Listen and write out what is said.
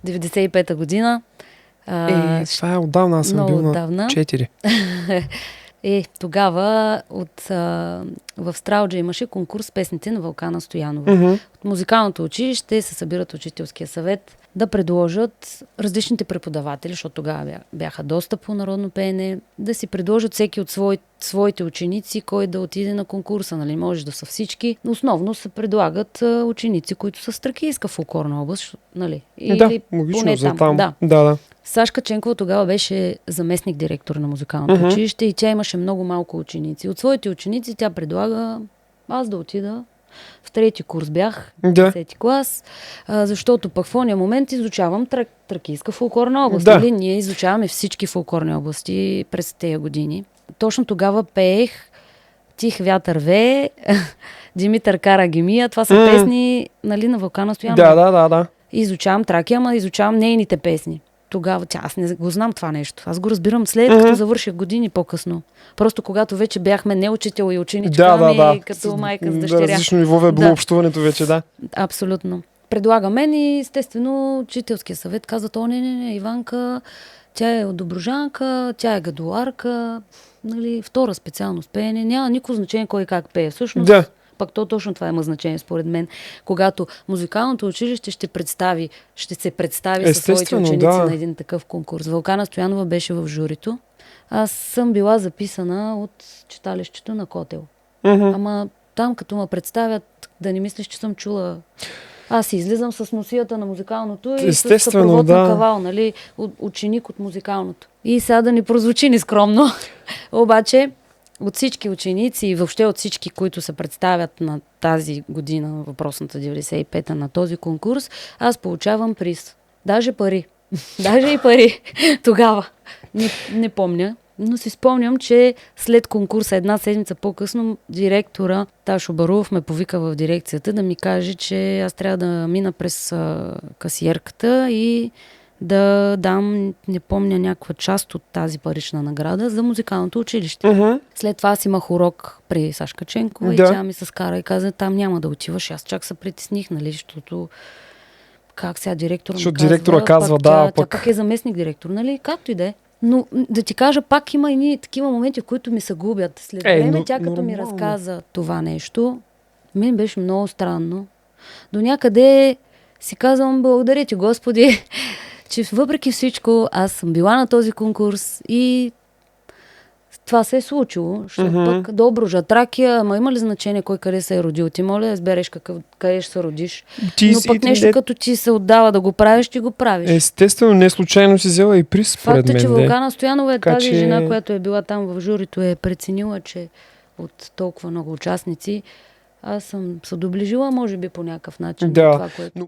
95-та година. Това е отдавна, аз съм бил на 4. Тогава в Стралджа имаше конкурс с песните на Вълкана Стоянова. От музикалното училище се събират учителския съвет да предложат различните преподаватели, защото тогава бяха доста по народно пеене, да си предложат всеки от своите ученици, кой да отиде на конкурса. Нали? Може да са всички. Основно се предлагат ученици, които са с тракийска фолклорна област. Нали? Или логично, за там. Да. Сашка Ченкова тогава беше заместник директор на музикалното училище и тя имаше много малко ученици. От своите ученици тя предлага аз да отида. В 3-ти курс бях, 10-ти клас, защото пък в ония момент изучавам тракийска фолклорна област. Нали? Ние изучаваме всички фолклорни области през тези години. Точно тогава пеех Тих вятър вее, Димитър кара гемия. Това са песни, нали, на Вълкана Стоянова. Да. Изучавам Тракия, ама изучавам нейните песни. Тогава аз не го знам това нещо. Аз го разбирам след като завърших години по-късно. Просто когато вече бяхме не учител и ученичка, като майка с дъщеря. Различно ниво е било общуването вече, да. Абсолютно. Предлага мен и естествено учителския съвет казва, не, Иванка, тя е от Добруджанка, тя е гадоларка, нали, втора специалност пеене. Няма никакво значение кой как пее. Всъщност, пак то точно това има значение според мен, когато музикалното училище ще се представи със своите ученици на един такъв конкурс. Вълкана Стоянова беше в журито. Аз съм била записана от читалището на Котел. Ама там като ме представят, да не мислиш, че съм чула. Аз излизам с носията на музикалното и с съпровод на кавал, нали, ученик от музикалното. И сега да ни прозвучи нескромно. Обаче от всички ученици и въобще от всички, които се представят на тази година, въпросната 95-та на този конкурс, аз получавам приз. Даже пари. Даже и пари. Тогава. Не помня. Но си спомням, че след конкурса, една седмица по-късно, директора Ташо Барулов ме повика в дирекцията да ми каже, че аз трябва да мина през касиерката и да дам, не помня, някаква част от тази парична награда за музикалното училище. След това аз имах урок при Сашка Ченкова и тя ми се скара и каза, там няма да отиваш. Аз чак се притесних, нали, защото как сега директора ми казва, директора казва, тя пък е заместник директор, нали, както и да е. Но да ти кажа, пак има и такива моменти, в които ми се губят. След време тя като ми разказа това нещо, мен беше много странно. До някъде си казвам, благодаря ти, Господи, че въпреки всичко аз съм била на този конкурс и това се е случило. Защото пък Добруджа, Тракия, ама има ли значение кой къде се е родил? Ти моля да избереш къде ще се родиш. Но пък нещо като ти се отдава да го правиш, ти го правиш. Естествено, не случайно си взела и приз, според мен. Факт е, че Вълкана Стоянова е тази жена, която е била там в журито, е преценила, че от толкова много участници аз съм се доближила, може би по някакъв начин. Това, което...